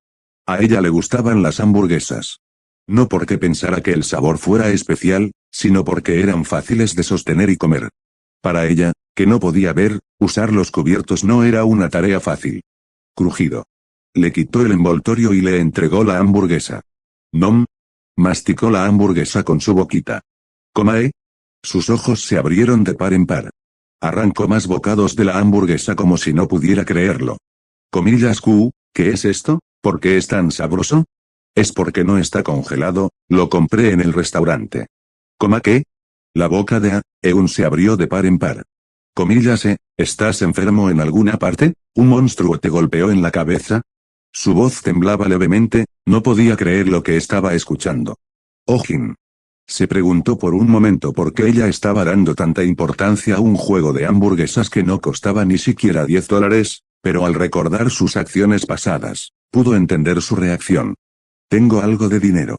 A ella le gustaban las hamburguesas. No porque pensara que el sabor fuera especial, sino porque eran fáciles de sostener y comer. Para ella, que no podía ver, usar los cubiertos no era una tarea fácil. Crujido. Le quitó el envoltorio y le entregó la hamburguesa. Nom. Masticó la hamburguesa con su boquita. Comae. Sus ojos se abrieron de par en par. Arrancó más bocados de la hamburguesa como si no pudiera creerlo. Comillas, Q, ¿qué es esto? ¿Por qué es tan sabroso? Es porque no está congelado, lo compré en el restaurante. ¿Coma qué? La boca de Eun se abrió de par en par. Comillas, ¿estás enfermo en alguna parte? ¿Un monstruo te golpeó en la cabeza? Su voz temblaba levemente, no podía creer lo que estaba escuchando. Oh-jin. Se preguntó por un momento por qué ella estaba dando tanta importancia a un juego de hamburguesas que no costaba ni siquiera $10, pero al recordar sus acciones pasadas, pudo entender su reacción. Tengo algo de dinero.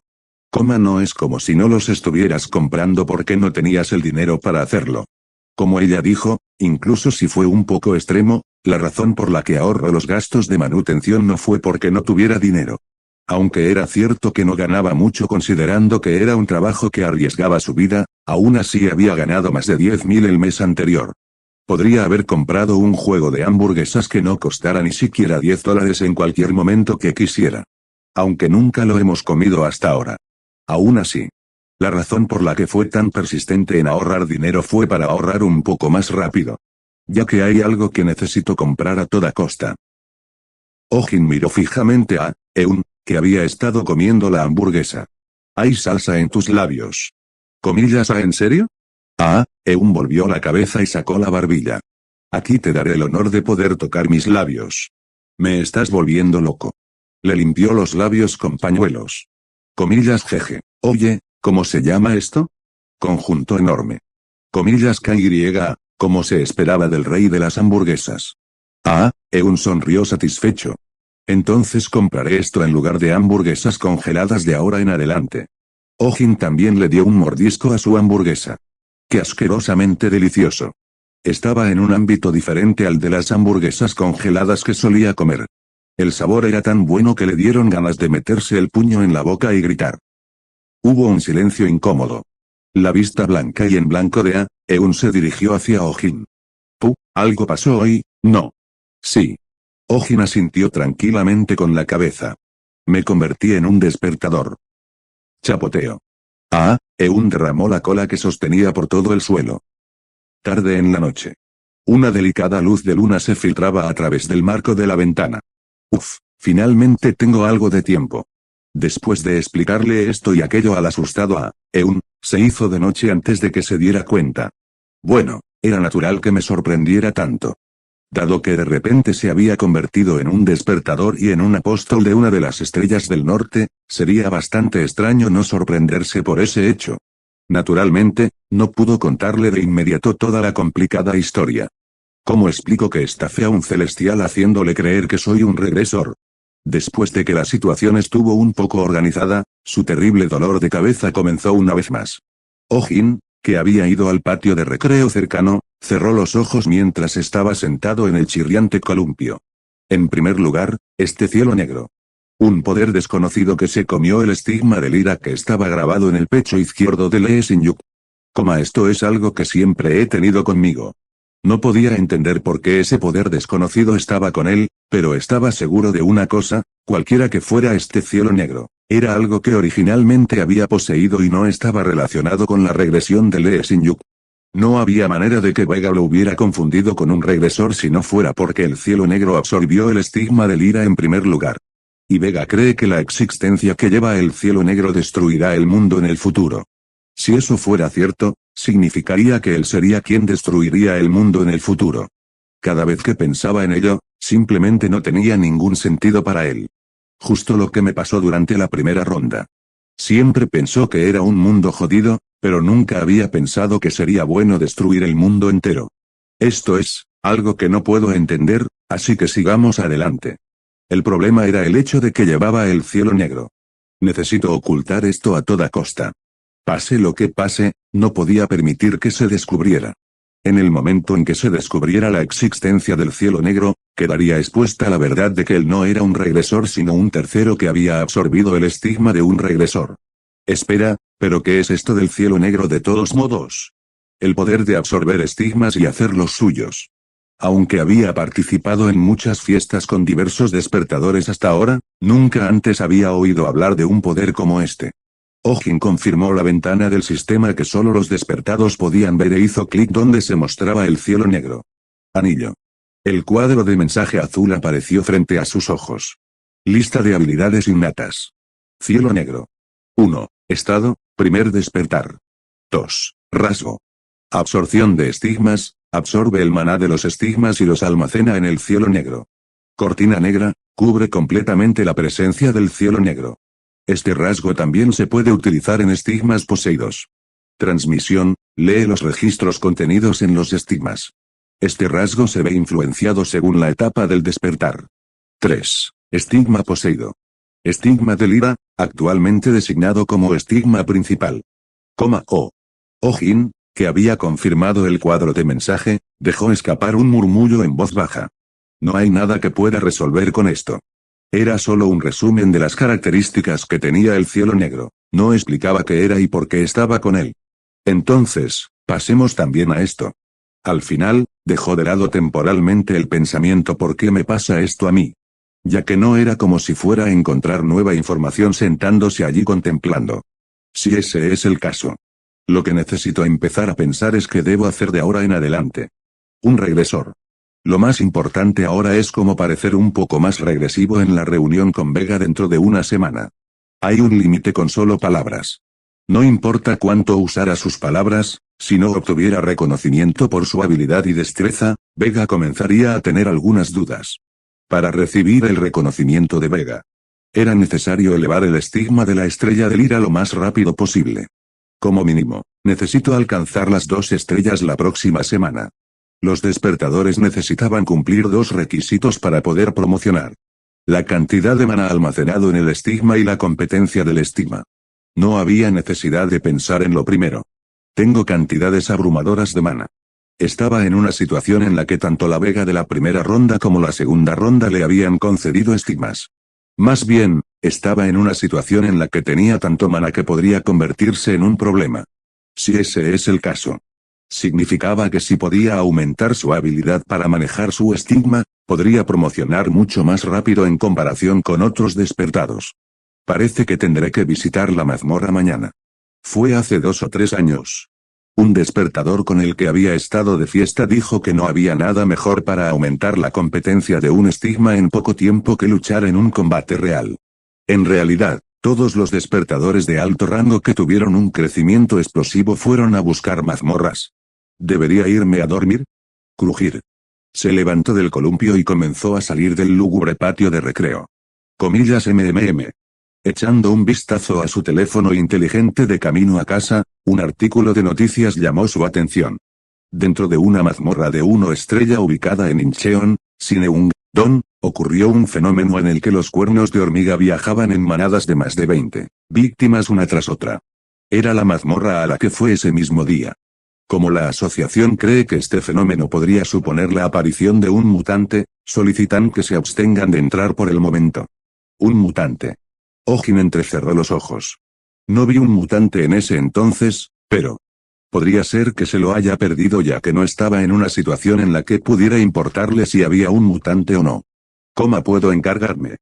No es como si no los estuvieras comprando porque no tenías el dinero para hacerlo. Como ella dijo, incluso si fue un poco extremo, la razón por la que ahorró los gastos de manutención no fue porque no tuviera dinero. Aunque era cierto que no ganaba mucho considerando que era un trabajo que arriesgaba su vida, aún así había ganado más de 10.000 el mes anterior. Podría haber comprado un juego de hamburguesas que no costara ni siquiera $10 en cualquier momento que quisiera. Aunque nunca lo hemos comido hasta ahora. Aún así. La razón por la que fue tan persistente en ahorrar dinero fue para ahorrar un poco más rápido. Ya que hay algo que necesito comprar a toda costa. Oh-jin miró fijamente a Eun, que había estado comiendo la hamburguesa. ¿Hay salsa en tus labios? Comillas, ¿en serio? Eun volvió la cabeza y sacó la barbilla. Aquí te daré el honor de poder tocar mis labios. Me estás volviendo loco. Le limpió los labios con pañuelos. Comillas jeje. Oye, ¿cómo se llama esto? Conjunto enorme. Comillas KY, como se esperaba del rey de las hamburguesas. Ah, Eun sonrió satisfecho. Entonces compraré esto en lugar de hamburguesas congeladas de ahora en adelante. Oh-jin también le dio un mordisco a su hamburguesa. ¡Qué asquerosamente delicioso! Estaba en un ámbito diferente al de las hamburguesas congeladas que solía comer. El sabor era tan bueno que le dieron ganas de meterse el puño en la boca y gritar. Hubo un silencio incómodo. La vista blanca y en blanco de Eun se dirigió hacia Oh-jin. ¿Algo pasó hoy? No. Sí. Oh-jin asintió tranquilamente con la cabeza. Me convertí en un despertador. Chapoteo. Eun derramó la cola que sostenía por todo el suelo. Tarde en la noche. Una delicada luz de luna se filtraba a través del marco de la ventana. Finalmente tengo algo de tiempo. Después de explicarle esto y aquello al asustado Eun, se hizo de noche antes de que se diera cuenta. Bueno, era natural que me sorprendiera tanto. Dado que de repente se había convertido en un despertador y en un apóstol de una de las estrellas del norte, sería bastante extraño no sorprenderse por ese hecho. Naturalmente, no pudo contarle de inmediato toda la complicada historia. ¿Cómo explico que estafé a un celestial haciéndole creer que soy un regresor? Después de que la situación estuvo un poco organizada, su terrible dolor de cabeza comenzó una vez más. Oh-jin, que había ido al patio de recreo cercano, cerró los ojos mientras estaba sentado en el chirriante columpio. En primer lugar, este cielo negro. Un poder desconocido que se comió el estigma del ira que estaba grabado en el pecho izquierdo de Lee Sin-yuk. Esto es algo que siempre he tenido conmigo. No podía entender por qué ese poder desconocido estaba con él, pero estaba seguro de una cosa, cualquiera que fuera este cielo negro, era algo que originalmente había poseído y no estaba relacionado con la regresión de Lee Sin-yuk. No había manera de que Vega lo hubiera confundido con un regresor si no fuera porque el cielo negro absorbió el estigma del ira en primer lugar. Y Vega cree que la existencia que lleva el cielo negro destruirá el mundo en el futuro. Si eso fuera cierto, significaría que él sería quien destruiría el mundo en el futuro. Cada vez que pensaba en ello, simplemente no tenía ningún sentido para él. Justo lo que me pasó durante la primera ronda. Siempre pensó que era un mundo jodido, pero nunca había pensado que sería bueno destruir el mundo entero. Esto es, algo que no puedo entender, así que sigamos adelante. El problema era el hecho de que llevaba el cielo negro. Necesito ocultar esto a toda costa. Pase lo que pase, no podía permitir que se descubriera. En el momento en que se descubriera la existencia del cielo negro, quedaría expuesta la verdad de que él no era un regresor sino un tercero que había absorbido el estigma de un regresor. Espera, ¿pero qué es esto del cielo negro de todos modos? El poder de absorber estigmas y hacerlos suyos. Aunque había participado en muchas fiestas con diversos despertadores hasta ahora, nunca antes había oído hablar de un poder como este. Oh-jin confirmó la ventana del sistema que solo los despertados podían ver e hizo clic donde se mostraba el cielo negro. Anillo. El cuadro de mensaje azul apareció frente a sus ojos. Lista de habilidades innatas. Cielo negro. 1. Estado, primer despertar. 2. Rasgo. Absorción de estigmas, absorbe el maná de los estigmas y los almacena en el cielo negro. Cortina negra, cubre completamente la presencia del cielo negro. Este rasgo también se puede utilizar en estigmas poseídos. Transmisión, lee los registros contenidos en los estigmas. Este rasgo se ve influenciado según la etapa del despertar. 3. Estigma poseído. Estigma del ira, actualmente designado como estigma principal. Oh-jin, que había confirmado el cuadro de mensaje, dejó escapar un murmullo en voz baja. No hay nada que pueda resolver con esto. Era solo un resumen de las características que tenía el cielo negro, no explicaba qué era y por qué estaba con él. Entonces, pasemos también a esto. Al final, dejó de lado temporalmente el pensamiento ¿por qué me pasa esto a mí? Ya que no era como si fuera a encontrar nueva información sentándose allí contemplando. Si ese es el caso. Lo que necesito empezar a pensar es qué debo hacer de ahora en adelante. Un regresor. Lo más importante ahora es cómo parecer un poco más regresivo en la reunión con Vega dentro de una semana. Hay un límite con solo palabras. No importa cuánto usara sus palabras, Si no obtuviera reconocimiento por su habilidad y destreza, Vega comenzaría a tener algunas dudas. Para recibir el reconocimiento de Vega, era necesario elevar el estigma de la estrella del Ira lo más rápido posible. Como mínimo, necesito alcanzar las 2 estrellas la próxima semana. Los despertadores necesitaban cumplir 2 requisitos para poder promocionar: la cantidad de maná almacenado en el estigma y la competencia del estigma. No había necesidad de pensar en lo primero. Tengo cantidades abrumadoras de maná. Estaba en una situación en la que tanto la Vega de la primera ronda como la segunda ronda le habían concedido estigmas. Más bien, estaba en una situación en la que tenía tanto maná que podría convertirse en un problema. Si ese es el caso, significaba que si podía aumentar su habilidad para manejar su estigma, podría promocionar mucho más rápido en comparación con otros despertados. Parece que tendré que visitar la mazmorra mañana. Fue hace 2 o 3 años. Un despertador con el que había estado de fiesta dijo que no había nada mejor para aumentar la competencia de un estigma en poco tiempo que luchar en un combate real. En realidad, todos los despertadores de alto rango que tuvieron un crecimiento explosivo fueron a buscar mazmorras. ¿Debería irme a dormir? Crujir. Se levantó del columpio y comenzó a salir del lúgubre patio de recreo. Comillas MMM. Echando un vistazo a su teléfono inteligente de camino a casa, un artículo de noticias llamó su atención. Dentro de una mazmorra de 1 estrella ubicada en Incheon, Sineung-don, ocurrió un fenómeno en el que los cuernos de hormiga viajaban en manadas de más de 20 víctimas una tras otra. Era la mazmorra a la que fue ese mismo día. Como la asociación cree que este fenómeno podría suponer la aparición de un mutante, solicitan que se abstengan de entrar por el momento. Un mutante. Ojin entrecerró los ojos. No vi un mutante en ese entonces, pero podría ser que se lo haya perdido ya que no estaba en una situación en la que pudiera importarle si había un mutante o no. ¿Cómo puedo encargarme?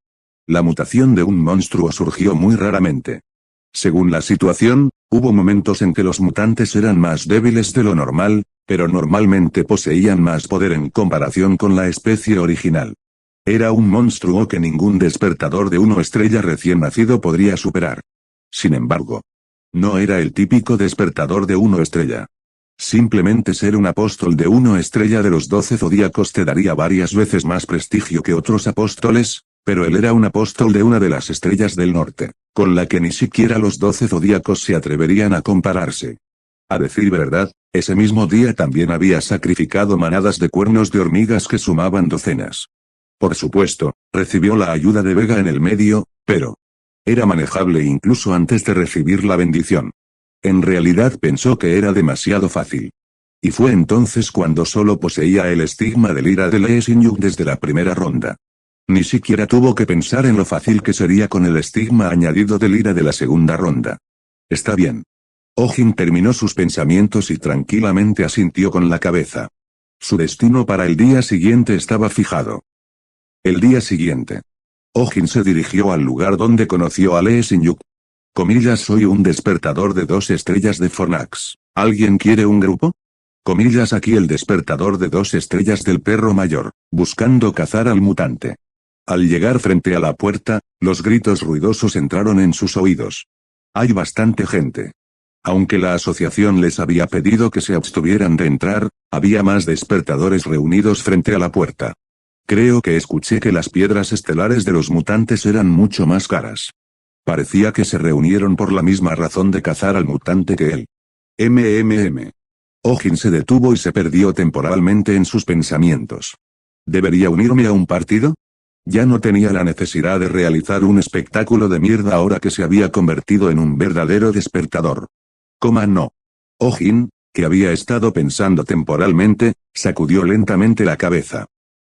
La mutación de un monstruo surgió muy raramente. Según la situación, hubo momentos en que los mutantes eran más débiles de lo normal, pero normalmente poseían más poder en comparación con la especie original. Era un monstruo que ningún despertador de 1 estrella recién nacido podría superar. Sin embargo, no era el típico despertador de 1 estrella. Simplemente ser un apóstol de 1 estrella de los 12 zodíacos te daría varias veces más prestigio que otros apóstoles, pero él era un apóstol de una de las estrellas del norte, con la que ni siquiera los 12 zodíacos se atreverían a compararse. A decir verdad, ese mismo día también había sacrificado manadas de cuernos de hormigas que sumaban docenas. Por supuesto, recibió la ayuda de Vega en el medio, pero era manejable incluso antes de recibir la bendición. En realidad pensó que era demasiado fácil. Y fue entonces cuando solo poseía el estigma del Ira de Lee Sin-yuk desde la primera ronda. Ni siquiera tuvo que pensar en lo fácil que sería con el estigma añadido del Ira de la segunda ronda. Está bien. Ojin terminó sus pensamientos y tranquilamente asintió con la cabeza. Su destino para el día siguiente estaba fijado. El día siguiente, Ojin se dirigió al lugar donde conoció a Lee Sin-yuk. Comillas, soy un despertador de 2 estrellas de Fornax. ¿Alguien quiere un grupo? Comillas, aquí el despertador de 2 estrellas del perro mayor, buscando cazar al mutante. Al llegar frente a la puerta, los gritos ruidosos entraron en sus oídos. Hay bastante gente. Aunque la asociación les había pedido que se abstuvieran de entrar, había más despertadores reunidos frente a la puerta. Creo que escuché que las piedras estelares de los mutantes eran mucho más caras. Parecía que se reunieron por la misma razón de cazar al mutante que él. Ojin se detuvo y se perdió temporalmente en sus pensamientos. ¿Debería unirme a un partido? Ya no tenía la necesidad de realizar un espectáculo de mierda ahora que se había convertido en un verdadero despertador. No. Ojin, que había estado pensando temporalmente, sacudió lentamente la cabeza.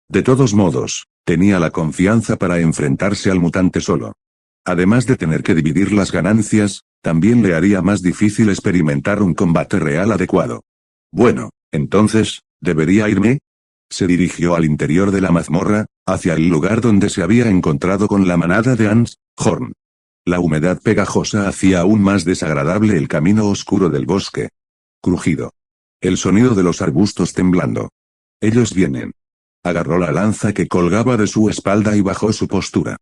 De todos modos, tenía la confianza para enfrentarse al mutante solo. Además de tener que dividir las ganancias, también le haría más difícil experimentar un combate real adecuado. Bueno, entonces, ¿debería irme? Se dirigió al interior de la mazmorra, hacia el lugar donde se había encontrado con la manada de Ants, Horn. La humedad pegajosa hacía aún más desagradable el camino oscuro del bosque. Crujido. El sonido de los arbustos temblando. Ellos vienen. Agarró la lanza que colgaba de su espalda y bajó su postura.